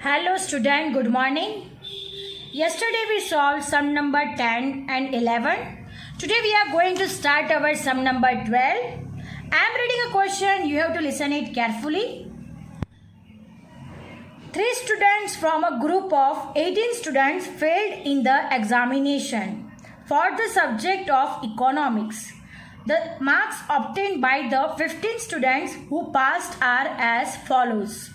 Hello student, good morning. Yesterday we solved sum number 10 and 11. Today we are going to start our sum number 12. I am reading a question, you have to listen it carefully. 3 students from a group of 18 students failed in the examination for the subject of economics. The marks obtained by the 15 students who passed are as follows: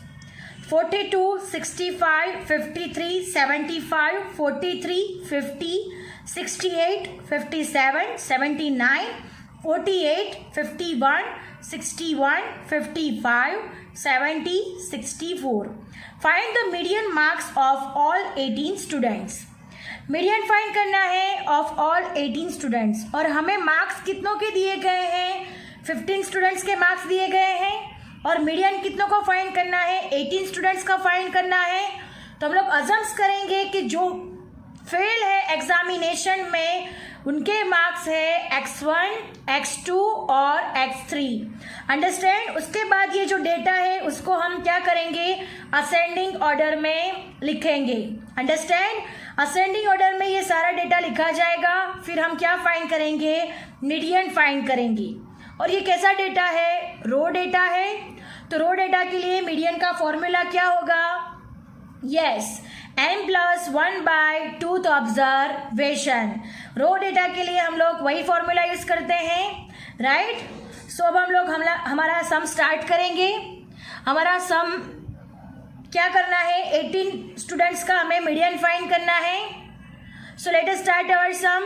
42, 65, 53, 75, 43, 50, 68, 57, 79, 48, 51, 61, 55, 70, 64. Find the median marks of all 18 students. Median find करना है of all 18 students और हमें marks कितनों के दिए गए हैं? 15 students के मार्क्स दिए गए हैं और मीडियन कितनों को फाइंड करना है? 18 स्टूडेंट्स का फाइंड करना है. तो हम लोग अजम्स करेंगे कि जो फेल है एग्जामिनेशन में उनके मार्क्स है x1, x2 और x3. अंडरस्टैंड? उसके बाद ये जो डेटा है उसको हम क्या करेंगे? असेंडिंग ऑर्डर में लिखेंगे. अंडरस्टैंड? असेंडिंग ऑर्डर में ये सारा डेटा लिखा जाएगा. फिर हम क्या फाइंड करेंगे? मीडियन फाइंड करेंगे. और ये कैसा डेटा है? रो डेटा है. तो रो डेटा के लिए मीडियन का फॉर्मूला क्या होगा? Yes, n+1/2th observation. रो डेटा के लिए हम लोग वही फॉर्मूला यूज करते हैं, राइट? सो अब हम लोग हमारा सम स्टार्ट करेंगे. हमारा सम क्या करना है? 18 स्टूडेंट्स का हमें मीडियन फाइंड करना है. So let us start our sum.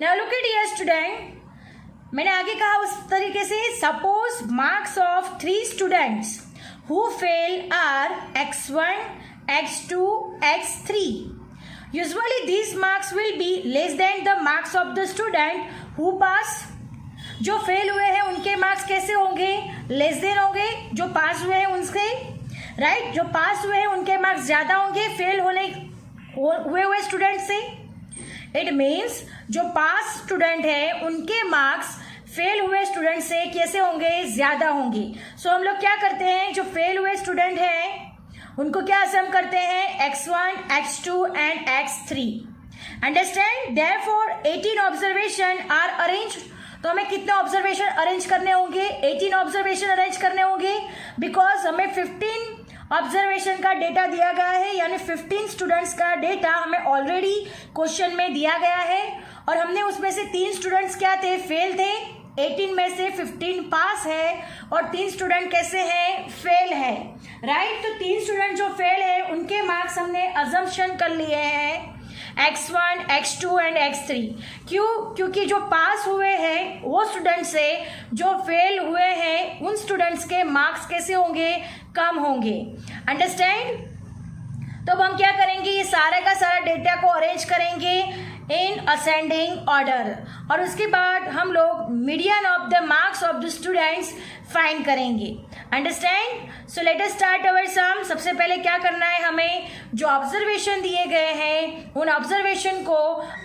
Now look at here student. मैंने आगे कहा उस तरीके से, suppose marks of 3 students who fail are x1, x2, x3. Usually these marks will be less than the marks of the student who pass. जो fail हुए हैं उनके मार्क्स कैसे होंगे? लेस देन होंगे जो पास हुए हैं उनसे, राइट? जो पास हुए हैं उनके मार्क्स ज्यादा होंगे फेल हुए स्टूडेंट से. इट मीन्स जो पास स्टूडेंट है उनके मार्क्स फेल हुए स्टूडेंट से कैसे होंगे? ज्यादा होंगे. सो हम लोग क्या करते हैं? जो फेल हुए स्टूडेंट हैं उनको क्या असम करते हैं? x1, x2 and x3. Understand? Therefore 18 observation are arrange. तो हमें कितने ऑब्जर्वेशन अरेंज करने होंगे? 18 ऑब्जर्वेशन अरेंज करने होंगे, बिकॉज हमें 15 ऑब्जर्वेशन का डेटा दिया गया है, यानी 15 स्टूडेंट्स का डेटा हमें ऑलरेडी क्वेश्चन में दिया गया है. और हमने उसमें से 3 स्टूडेंट्स क्या थे? फेल थे. 18 में से 15 पास है और 3 स्टूडेंट कैसे हैं? फेल है, राइट? तो 3 स्टूडेंट जो फेल है उनके मार्क्स हमने अजम्पशन कर लिए हैं x1, x2 एंड x3. क्यों? क्योंकि जो पास हुए हैं वो स्टूडेंट से जो फेल हुए हैं उन स्टूडेंट्स के मार्क्स कैसे होंगे? कम होंगे. अंडरस्टैंड? तो अब हम क्या करेंगे? ये सारे का सारा डेटा को अरेंज करेंगे इन असेंडिंग ऑर्डर और उसके बाद हम लोग median of the marks of the students find करेंगे. Understand? So let us start our sum. सबसे पहले क्या करना है? हमें जो ऑब्जर्वेशन दिए गए हैं उन ऑब्जर्वेशन को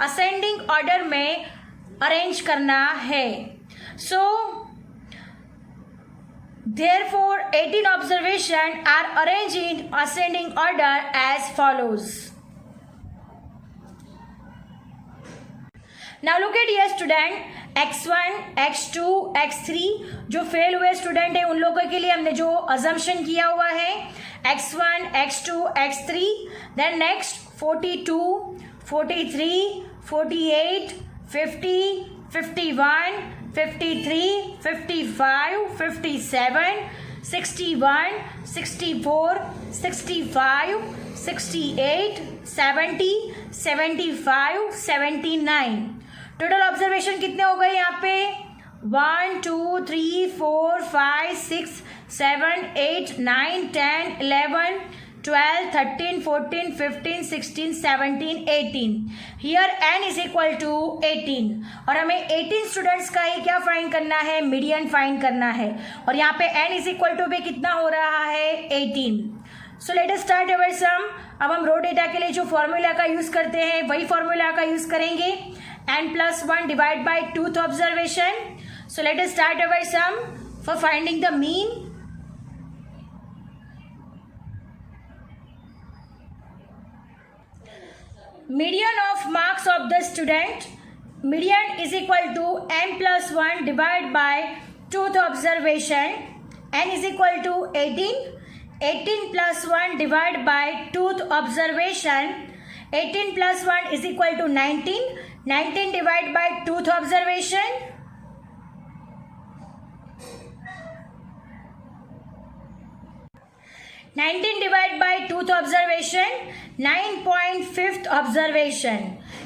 असेंडिंग ऑर्डर में अरेंज करना है. सो therefore 18 observation are arranged in ascending order as follows. Now look at here student, x1, x2, x3. जो फेल हुए स्टूडेंट है उन लोगों के लिए हमने जो assumption किया हुआ है x1, x2, x3. then next 42, 43, 48, 50, 51, 53, 55, 57, 61, 64, 65, 68, 70, 75, 79. Total observation कितने हो गए यहाँ पे? 1, 2, 3, 4, 5, 6, 7, 8, 9, 10, 11, 12, 13, 14, 15, 16, 17, 18. Here n is equal to 18 और हमें 18 स्टूडेंट्स का ही क्या फाइंड करना है? मीडियन फाइंड करना है. और यहाँ पे n is equal to भी कितना हो रहा है? 18. So let us start our sum. अब हम रो डेटा के लिए जो फॉर्मूला का यूज करते हैं वही फॉर्मूला का यूज करेंगे. n+1 divided by 2th observation. So let us start our sum for finding the mean. Median of marks of the student. Median is equal to n+1 divided by 2th observation. N is equal to 18. 18 plus 1 divided by 2th observation. 18 plus 1 is equal to 19. 19 divided by 2th observation. 19 divided by 2th observation. 9.5th observation.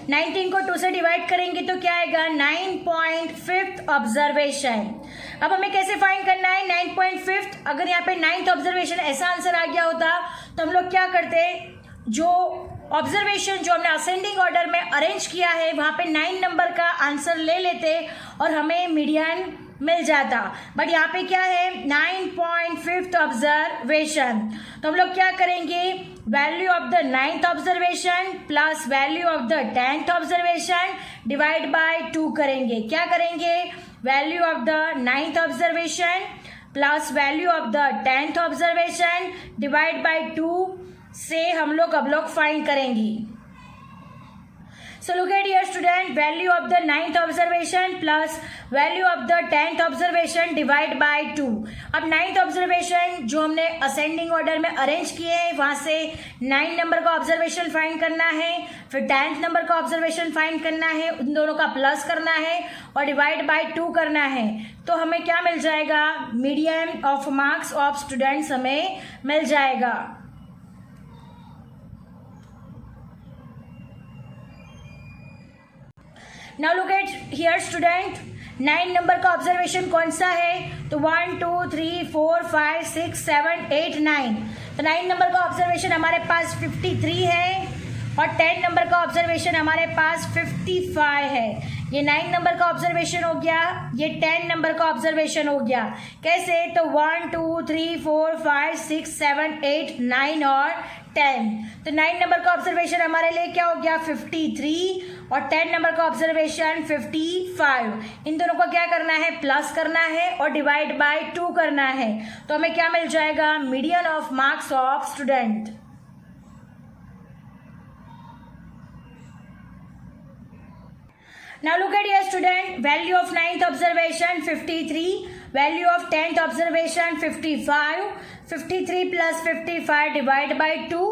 19 को 2 से divide करेंगे तो क्या आएगा 9.5th observation. अब हमें कैसे find करना है 9.5th. अगर यहाँ पे 9th ऑब्जर्वेशन ऐसा आंसर आ गया होता तो हम लोग क्या करते, जो ऑब्जर्वेशन जो हमने असेंडिंग ऑर्डर में अरेंज किया है वहाँ पे 9 नंबर का आंसर ले लेते और हमें मीडियन मिल जाता. बट यहाँ पे क्या है 9.5th ऑब्जर्वेशन. तो हम लोग क्या करेंगे, value of the 9th observation plus value of the 10th observation divide by 2 करेंगे. क्या करेंगे, value of the 9th observation plus value of the 10th observation divide by 2 से हम लोग अब लोग फाइंड करेंगे. So look at here student, value of the 9th observation plus value of the 10th observation divide by 2. अब 9th observation जो हमने ascending order में अरेंज किए हैं वहाँ से 9 नंबर का ऑब्जर्वेशन फाइंड करना है, फिर 10th नंबर का ऑब्जर्वेशन फाइंड करना है, उन दोनों का प्लस करना है और डिवाइड बाय 2 करना है. तो हमें क्या मिल जाएगा, median of marks of students हमें मिल जाएगा. Now look at here student, 9 number का ऑब्जर्वेशन कौन सा है, तो 1 2 3 4 5 6 7 8 9. तो 9 नंबर का ऑब्जर्वेशन हमारे पास 53 है और 10 नंबर का ऑब्जर्वेशन हमारे पास 55 है. ये 9 नंबर का ऑब्जर्वेशन हो गया, ये 10 नंबर का ऑब्जर्वेशन हो गया. कैसे, तो 1 2 3 4 5 6 7 8 9 और 10. तो 9 नंबर का ऑब्जर्वेशन हमारे लिए क्या हो गया 53 और 10 नंबर का ऑब्जर्वेशन 55. इन दोनों को क्या करना है, प्लस करना है और डिवाइड बाय 2 करना है. तो हमें क्या मिल जाएगा, median of marks of student. Now look at here student, value of 9th observation 53, value of 10th observation 55. 53 plus 55 divided by 2.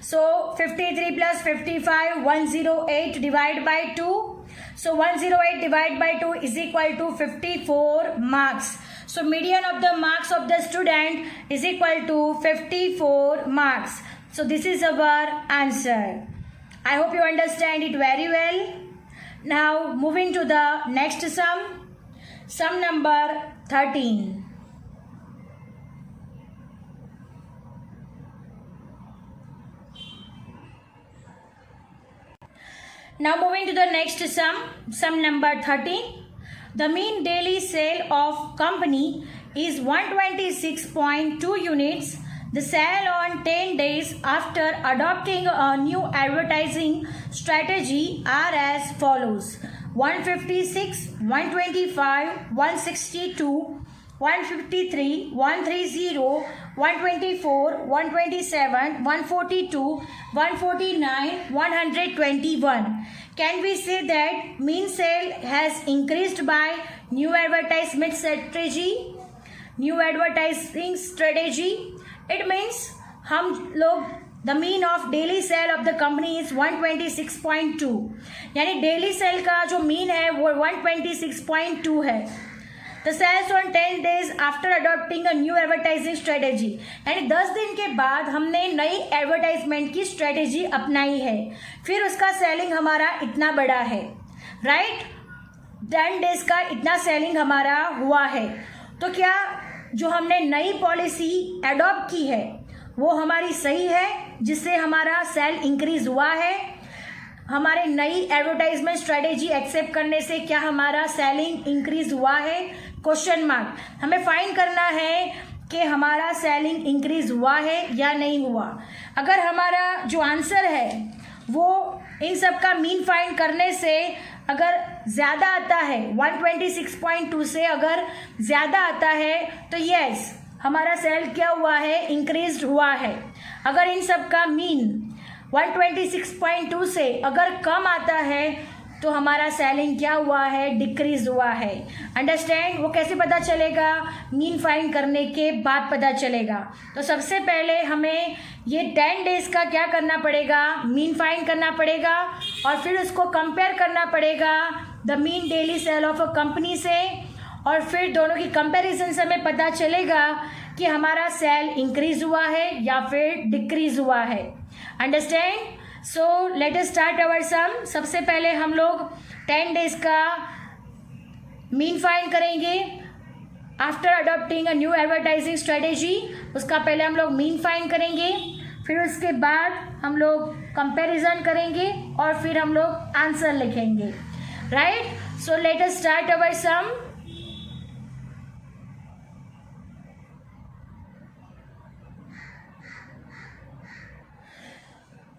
So 53 plus 55 108 divided by 2. So 108 divided by 2 is equal to 54 marks. So median of the marks of the student is equal to 54 marks. So this is our answer. I hope you understand it very well. Now moving to the next sum, sum number 13. Now moving to the next sum number 13. The mean daily sale of company is 126.2 units. The sale on 10 days after adopting a new advertising strategy are as follows: 156, 125, 162, 153, 130, 124, 127, 142, 149, 121. Can we say that mean sale has increased by new advertisement strategy? New advertising strategy. It means हम लोग the mean of daily cell of the company is 126.2, यानी daily cell का जो mean है वो 126.2 है. The sales on 10 days after adopting a new advertising strategy, यानी 10 दिन के बाद हमने नई एडवर्टाइजमेंट की स्ट्रेटेजी अपनाई है, फिर उसका सेलिंग हमारा इतना बड़ा है, राइट. 10 days का इतना सेलिंग हमारा हुआ है. तो क्या जो हमने नई पॉलिसी एडॉप्ट की है वो हमारी सही है, जिससे हमारा सेल इंक्रीज हुआ है? हमारे नई एडवर्टाइजमेंट स्ट्रेटेजी एक्सेप्ट करने से क्या हमारा सेलिंग इंक्रीज हुआ है? Question mark. हमें फाइंड करना है कि हमारा सेलिंग इंक्रीज हुआ है या नहीं हुआ. अगर हमारा जो आंसर है वो इन सब का मीन फाइंड करने से अगर ज़्यादा आता है 126.2 से अगर ज़्यादा आता है तो यस हमारा सेल क्या हुआ है, इंक्रीज हुआ है। अगर इन सब का मीन 126.2 से अगर कम आता है तो हमारा सेलिंग क्या हुआ है, डिक्रीज हुआ है। अंडरस्टैंड? वो कैसे पता चलेगा? मीन फाइंड करने के बाद पता चलेगा। तो सबसे पहले हमें ये 10 डेज का क्या करना पड़ेगा, मीन फाइंड करना पड़ेगा और फिर उसको कंपेयर करना पड़ेगा the mean daily cell of a company से, और फिर दोनों की कंपैरिजन से हमें पता चलेगा कि हमारा सेल इंक्रीज हुआ है या फिर डिक्रीज हुआ है। Understand? So let us start our sum. सबसे पहले हम लोग 10 डेज का मीन फाइंड करेंगे after adopting a new advertising strategy. उसका पहले हम लोग मीन फाइंड करेंगे, फिर उसके बाद हम लोग कंपैरिजन करेंगे और फिर हम लोग आंसर लिखेंगे। Right? So let us start our sum.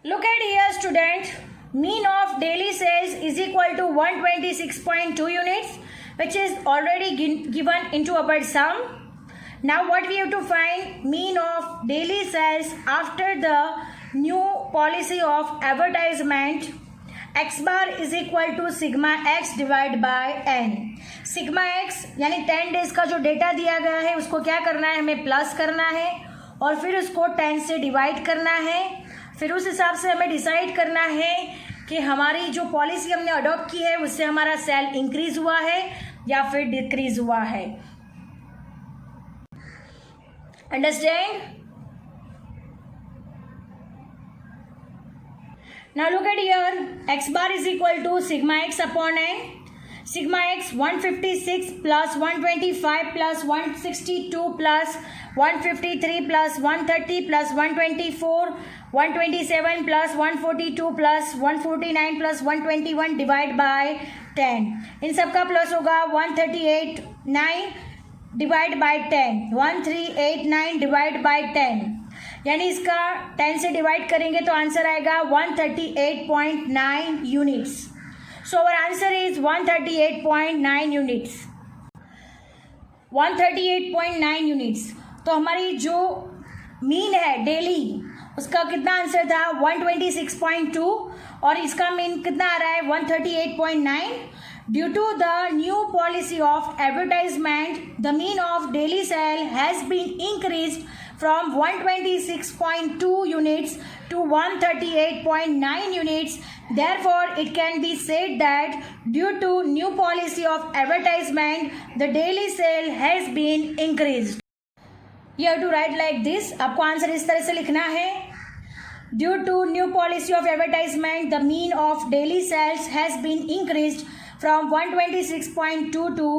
Look at here student, mean of daily sales is equal to 126.2 units, which is already given into our sum. Now what we have to find mean of daily sales after the new policy of advertisement. X bar is equal to sigma x divided by n. sigma x यानी 10 days का जो data दिया गया है उसको क्या करना है, हमें प्लस करना है और फिर उसको 10 से डिवाइड करना है। फिर उस हिसाब से हमें डिसाइड करना है कि हमारी जो पॉलिसी हमने अडॉप्ट की है उससे हमारा सेल इंक्रीज हुआ है या फिर डिक्रीज हुआ है। Understand? Now look at here, x bar is equal to sigma x upon n. sigma x 156 plus 125 plus 162 plus 153 plus 130 plus 124 127 plus 142 plus 149 plus 121 divide by 10। इन सब का प्लस होगा 1389 डिवाइड बाय 10, 1389 डिवाइड बाय 10, यानी इसका 10 से divide करेंगे तो answer आएगा 138.9 units. So our answer is 138.9 units. 138.9 units. तो हमारी जो मीन है डेली उसका कितना आंसर था, 126.2, और इसका मीन कितना आ रहा है, 138.9। Due to the new policy of advertisement the mean of daily sale has been increased from 126.2 units to 138.9 units. Therefore, it can be said that due to new policy of advertisement, the daily sale has been increased. You have to write like this. आपको answer इस तरह से लिखना है। Due to new policy of advertisement, the mean of daily sales has been increased from 126.2 to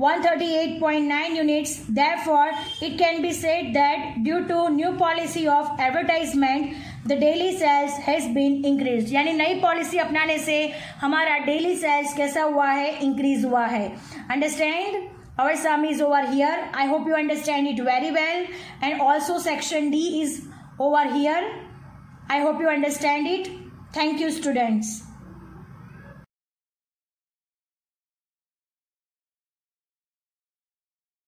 138.9 units. Therefore, it can be said that due to new policy of advertisement, the daily sales has been increased. यानी नई policy अपनाने से हमारा daily sales कैसा हुआ है, increase हुआ है। Understand? Our sum is over here. I hope you understand it very well. And also section D is over here. I hope you understand it. Thank you, students.